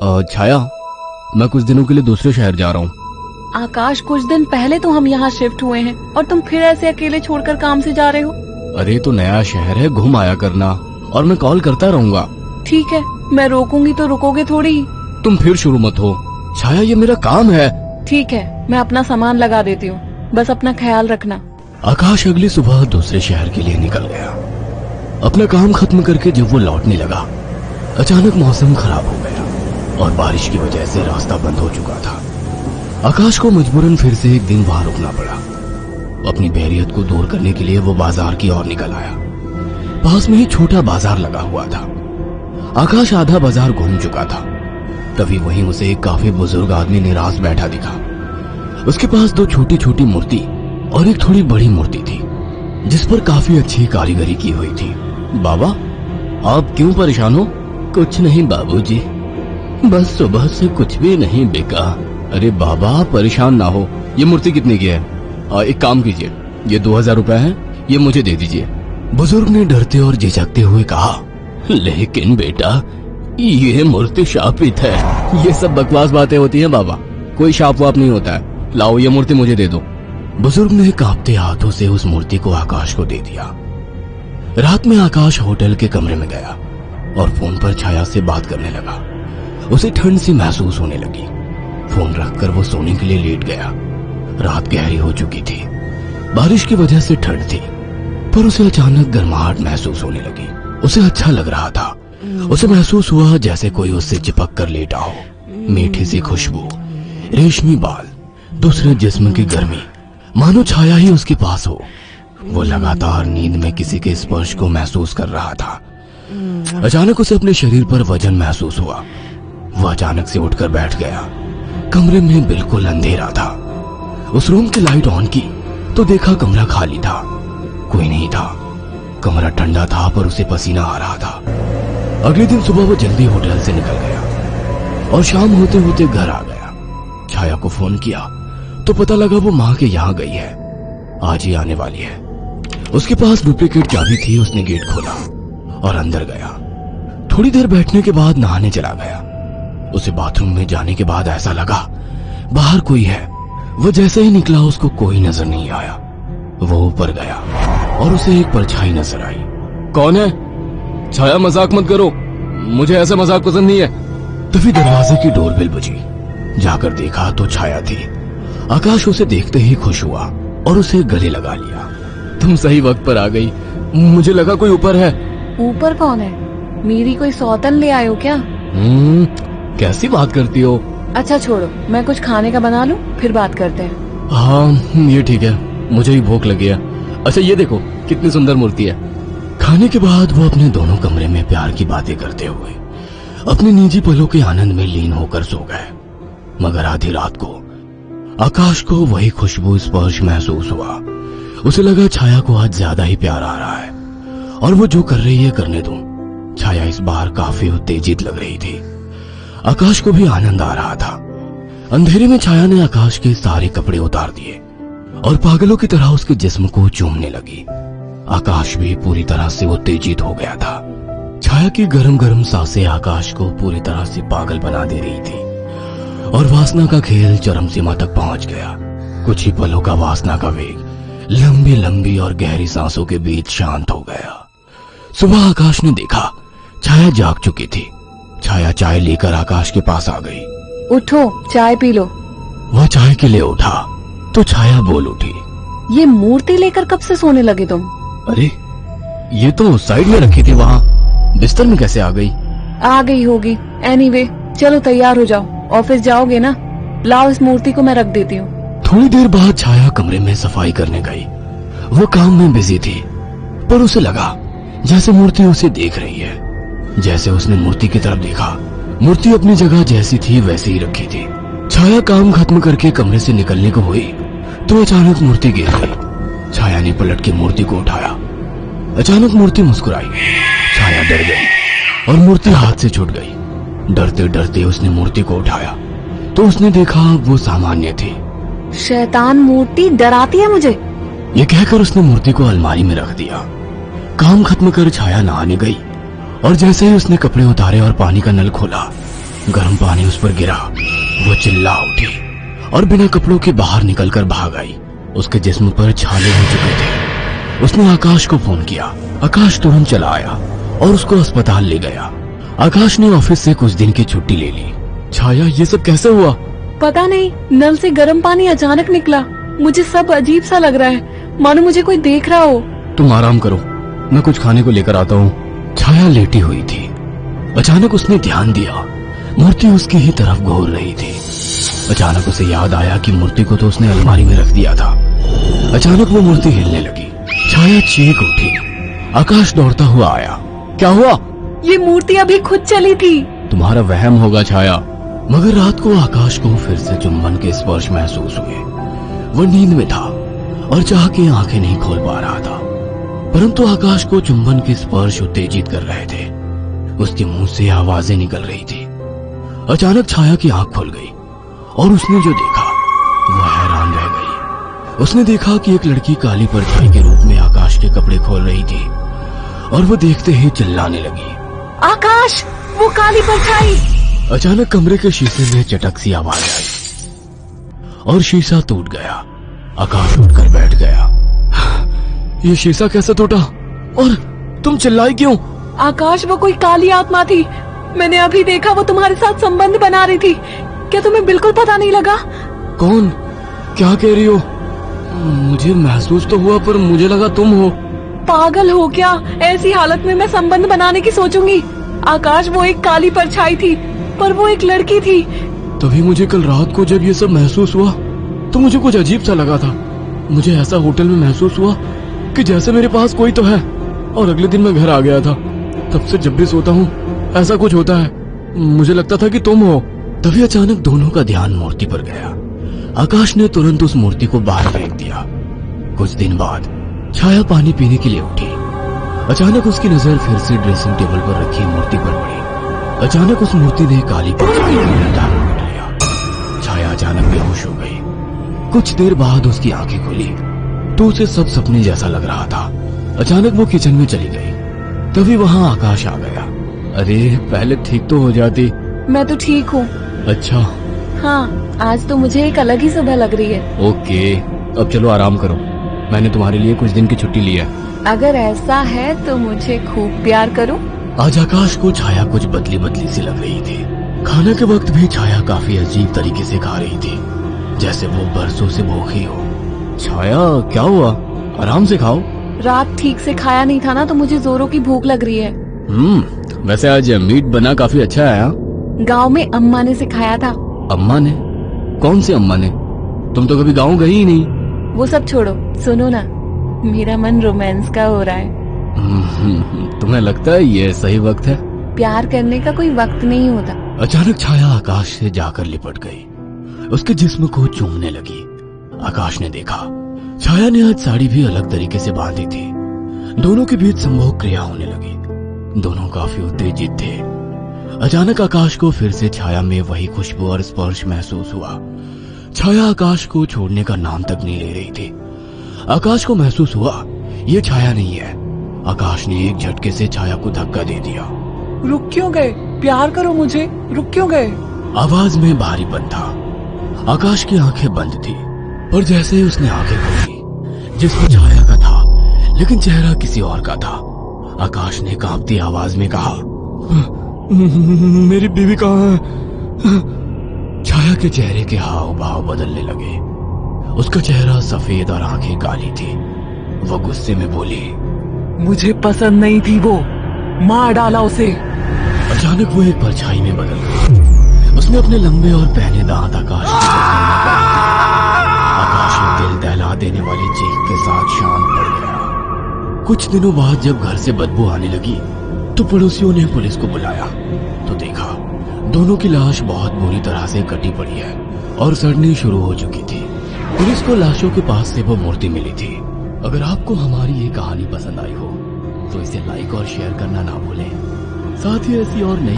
छाया, मैं कुछ दिनों के लिए दूसरे शहर जा रहा हूँ। आकाश, कुछ दिन पहले तो हम यहाँ शिफ्ट हुए हैं और तुम फिर ऐसे अकेले छोड़कर काम से जा रहे हो। अरे तो नया शहर है, घूम आया करना, और मैं कॉल करता रहूंगा। ठीक है, मैं रोकूंगी तो रुकोगे थोड़ी। तुम फिर शुरू मत हो छाया, ये मेरा काम है। ठीक है, मैं अपना सामान लगा देती हूँ, बस अपना ख्याल रखना। आकाश अगली सुबह दूसरे शहर के लिए निकल गया। अपना काम खत्म करके जब वो लौटने लगा, अचानक मौसम खराब हो गया और बारिश की वजह से रास्ता बंद हो चुका था। आकाश को मजबूरन फिर से एक दिन वहां रुकना पड़ा। अपनी बोरियत को दूर करने के लिए वो बाजार की ओर निकल आया। पास में ही छोटा बाजार लगा हुआ था। आकाश आधा बाजार घूम चुका था, तभी वहीं उसे एक काफी बुजुर्ग आदमी निराश बैठा दिखा। उसके पास दो छोटी छोटी मूर्ति और एक थोड़ी बड़ी मूर्ति थी, जिस पर काफी अच्छी कारीगरी की हुई थी। बाबा, आप क्यों परेशान हो? कुछ नहीं बाबूजी, बस सुबह से कुछ भी नहीं बिका। अरे बाबा, आप परेशान ना हो। ये मूर्ति कितने की है? एक काम कीजिए, ये 2000 रुपए है, ये मुझे दे दीजिए। बुजुर्ग ने डरते और झिझकते हुए कहा, लेकिन बेटा, ये मूर्ति शापित है। ये सब बकवास बातें होती हैं बाबा, कोई शाप वाप नहीं होता है। लाओ, ये मूर्ति मुझे दे दो। बुजुर्ग ने कांपते हाथों से उस मूर्ति को आकाश को दे दिया। रात में आकाश होटल के कमरे में गया और फोन पर छाया से बात करने लगा। उसे ठंड सी महसूस होने लगी। फोन रखकर वो सोने के लिए लेट गया। रात गहरी हो चुकी थी, बारिश की वजह से ठंड थी, पर उसे अचानक गर्माहट महसूस होने लगी। उसे अच्छा लग रहा था। उसे महसूस हुआ जैसे कोई उससे चिपक कर लेटा हो। मीठी सी खुशबू, रेशमी बाल, दूसरे जिस्म की गर्मी, मानो छाया ही उसके पास हो। वो लगातार नींद में किसी के स्पर्श को महसूस कर रहा था। अचानक उसे अपने शरीर पर वजन महसूस हुआ। वो अचानक से उठकर बैठ गया। कमरे में बिल्कुल अंधेरा था। उस रूम की लाइट ऑन की तो देखा कमरा खाली था, कोई नहीं था। कमरा ठंडा था पर उसे पसीना आ रहा था। अगले दिन सुबह वो जल्दी होटल से निकल गया और शाम होते होते घर आ गया। छाया को फोन किया तो पता लगा वो माँ के यहाँ गई है, आज ही आने वाली है। उसके पास डुप्लीकेट चाबी थी। उसने गेट खोला और अंदर गया। थोड़ी देर बैठने के बाद नहाने चला गया। उसे बाथरूम में जाने के बाद ऐसा लगा बाहर कोई है। वो जैसे ही निकला उसको कोई नजर नहीं आया। वो ऊपर गया और उसे एक परछाई नजर आई। कौन है? छाया, मजाक मत करो, मुझे ऐसा मजाक पसंद नहीं है। तभी दरवाजे की डोरबेल बजी। जाकर देखा तो छाया थी। आकाश उसे देखते ही खुश हुआ और उसे गले लगा लिया। तुम सही वक्त पर आ गई, मुझे लगा कोई ऊपर है। ऊपर कौन है? मेरी कोई सौतन ले आयो क्या? कैसी बात करती हो? अच्छा छोड़ो, मैं कुछ खाने का बना लूं, फिर बात करते हैं। हाँ ये ठीक है, मुझे ही भूख लगी है। अच्छा ये देखो कितनी सुंदर मूर्ति है। खाने के बाद वो अपने दोनों कमरे में प्यार की बातें करते हुए अपने निजी पलों के आनंद में लीन होकर सो गए। मगर आधी रात को आकाश को वही खुशबू स्पर्श महसूस हुआ। उसे लगा छाया को आज ज्यादा ही प्यार आ रहा है और वो जो कर रही है करने दो। छाया इस बार काफी उत्तेजित लग रही थी। आकाश को भी आनंद आ रहा था। अंधेरे में छाया ने आकाश के सारे कपड़े उतार दिए और पागलों की तरह उसके जिस्म को चूमने लगी। आकाश भी पूरी तरह से उत्तेजित हो गया था। छाया की गरम गरम सांसें आकाश को पूरी तरह से पागल बना दे रही थी और वासना का खेल चरम सीमा तक पहुंच गया। कुछ ही पलों का वासना का वेग लंबी लंबी और गहरी सांसों के बीच शांत हो गया। सुबह आकाश ने देखा छाया जाग चुकी थी। छाया चाय लेकर आकाश के पास आ गई। उठो, चाय पी लो। वह चाय के लिए उठा तो छाया बोल उठी, ये मूर्ति लेकर कब से सोने लगे तुम? अरे ये तो साइड में रखी थी, वहाँ बिस्तर में कैसे आ गई? आ गई होगी। एनीवे, चलो तैयार हो जाओ, ऑफिस जाओगे ना? लाओ इस मूर्ति को मैं रख देती हूँ। थोड़ी देर बाद छाया कमरे में सफाई करने गई। वो काम में बिजी थी पर उसे लगा जैसे मूर्ति उसे देख रही है। जैसे उसने मूर्ति की तरफ देखा, मूर्ति अपनी जगह जैसी थी वैसे ही रखी थी। छाया काम खत्म करके कमरे से निकलने को हुई तो अचानक मूर्ति गिर गई। छाया ने पलट के मूर्ति को उठाया। अचानक मूर्ति मुस्कुराई। छाया डर गई और मूर्ति हाथ से छूट गई। डरते डरते उसने मूर्ति को उठाया तो उसने देखा वो सामान्य थी। शैतान मूर्ति डराती है मुझे, ये कहकर उसने मूर्ति को अलमारी में रख दिया। काम खत्म कर छाया नहाने गई और जैसे ही उसने कपड़े उतारे और पानी का नल खोला गर्म पानी उस पर गिरा। वो चिल्ला उठी और बिना कपड़ों के बाहर निकलकर भाग आई। उसके जिस्म पर छाले हो चुके थे। उसने आकाश को फोन किया। आकाश तुरंत चला आया और उसको अस्पताल ले गया। आकाश ने ऑफिस से कुछ दिन की छुट्टी ले ली। छाया, ये सब कैसे हुआ? पता नहीं, नल से गर्म पानी अचानक निकला। मुझे सब अजीब सा लग रहा है, मानो मुझे कोई देख रहा हो। तुम आराम करो, मैं कुछ खाने को लेकर आता हूँ। छाया लेटी हुई थी। अचानक उसने ध्यान दिया, मूर्ति उसकी ही तरफ घूर रही थी। अचानक उसे याद आया कि मूर्ति को तो उसने अलमारी में रख दिया था। अचानक वो मूर्ति हिलने लगी। छाया चीख उठी। आकाश दौड़ता हुआ आया। क्या हुआ? ये मूर्ति अभी खुद चली थी। तुम्हारा वहम होगा छाया। मगर रात को आकाश को फिर से चुंबन के स्पर्श महसूस हुए। वो नींद में था और चाह के आंखें नहीं खोल पा रहा था, परंतु आकाश को चुंबन के स्पर्श उत्तेजित कर रहे थे। उसके मुंह से आवाजें निकल रही थी। अचानक छाया की आंख खुल गई और उसने जो देखा वो हैरान रह गई। उसने देखा कि एक लड़की काली परछाई के रूप में आकाश के कपड़े खोल रही थी और वो देखते ही चिल्लाने लगी, आकाश, वो काली परछाई! अचानक कमरे के शीशे में चटक सी आवाज आई और शीशा टूट गया। आकाश उठकर बैठ गया। ये शीशा कैसे टूटा? और तुम चिल्लाई क्यों? आकाश, वो कोई काली आत्मा थी। मैंने अभी देखा, वो तुम्हारे साथ संबंध बना रही थी। क्या तुम्हें बिल्कुल पता नहीं लगा? कौन? क्या कह रही हो? मुझे महसूस तो हुआ, पर मुझे लगा तुम हो। पागल हो क्या? ऐसी हालत में मैं संबंध बनाने की सोचूंगी? आकाश, वो एक काली परछाई थी, पर वो एक लड़की थी। तभी मुझे कल रात को जब ये सब महसूस हुआ तो मुझे कुछ अजीब सा लगा था। मुझे ऐसा होटल में महसूस हुआ कि जैसे मेरे पास कोई तो है। और अगले दिन मैं घर आ गया था। तब से जब भी सोता हूँ ऐसा कुछ होता है। मुझे लगता था कि तुम हो। तभी अचानक दोनों का ध्यान मूर्ति पर गया। आकाश ने तुरंत उस मूर्ति को बाहर फेंक दिया। कुछ दिन बाद छाया पानी पीने के लिए उठी। अचानक उसकी नजर फिर से ड्रेसिंग टेबल पर रखी मूर्ति पर पड़ी। अचानक उस मूर्ति ने काली परछाई को निर्धारण कर लिया। छाया अचानक बेहोश हो गई। कुछ देर बाद उसकी आंखें खुली तो उसे सब सपने जैसा लग रहा था। अचानक वो किचन में चली गई। तभी वहाँ आकाश आ गया। अरे, पहले ठीक तो हो जाती। मैं तो ठीक हूँ। अच्छा। हाँ, आज तो मुझे एक अलग ही सुबह लग रही है। ओके, अब चलो आराम करो। मैंने तुम्हारे लिए कुछ दिन की छुट्टी ली है। अगर ऐसा है तो मुझे खूब प्यार करो। आज आकाश को छाया कुछ बदली बदली सी लग रही थी। खाने के वक्त भी छाया काफी अजीब तरीके से खा रही थी, जैसे वो बरसों से भूखी हो। छाया, क्या हुआ? आराम से खाओ। रात ठीक से खाया नहीं था ना, तो मुझे जोरों की भूख लग रही है। वैसे आज मीट बना काफी अच्छा है। गांव में अम्मा ने सिखाया था। अम्मा ने? कौन सी अम्मा ने? तुम तो कभी गांव गई ही नहीं। वो सब छोड़ो, सुनो ना, मेरा मन रोमांस का हो रहा है। तुम्हें लगता है ये सही वक्त है? प्यार करने का कोई वक्त नहीं होता। अचानक छाया आकाश से जाकर लिपट गई। उसके जिस्म को चूमने लगी। आकाश ने देखा छाया ने आज साड़ी भी अलग तरीके से बांधी थी। दोनों के बीच संभोग क्रिया होने लगी। दोनों काफी उत्तेजित थे। अचानक आकाश को फिर से छाया में वही खुशबू और स्पर्श महसूस हुआ। छाया आकाश को छोड़ने का नाम तक नहीं ले रही थी। आकाश को महसूस हुआ ये छाया नहीं है। आकाश ने एक झटके से छाया को धक्का दे दिया। रुक क्यों गए? प्यार करो मुझे, रुक क्यों गए? आवाज में भारीपन था। आकाश की आंखें बंद थी, पर जैसे ही उसने आंखें खोली, जिसमें छाया का था लेकिन चेहरा किसी और का था। आकाश ने कांपती आवाज में कहा, मेरी बीवी कहाँ है? छाया के चेहरे के हाव भाव बदलने लगे। उसका चेहरा सफेद और आंखें काली थी। वो गुस्से में बोली, मुझे पसंद नहीं थी वो, मार डाला उसे। अचानक वो एक परछाई में बदल गई। उसने अपने लंबे और पहने दांत आकाश की गर्दन में गाड़ दिए। आकाश एक दिल दहला देने वाली चीख के साथ शांत पड़ गया। कुछ दिनों बाद जब घर से बदबू आने लगी तो पड़ोसियों ने पुलिस को बुलाया तो देखा दोनों की लाश बहुत बुरी तरह से कटी पड़ी है और सड़नी शुरू हो चुकी थी। पुलिस को लाशों के पास से वो मूर्ति मिली थी। अगर आपको हमारी ये कहानी पसंद आई हो तो इसे लाइक और शेयर करना ना भूलें। साथ ही ऐसी और नई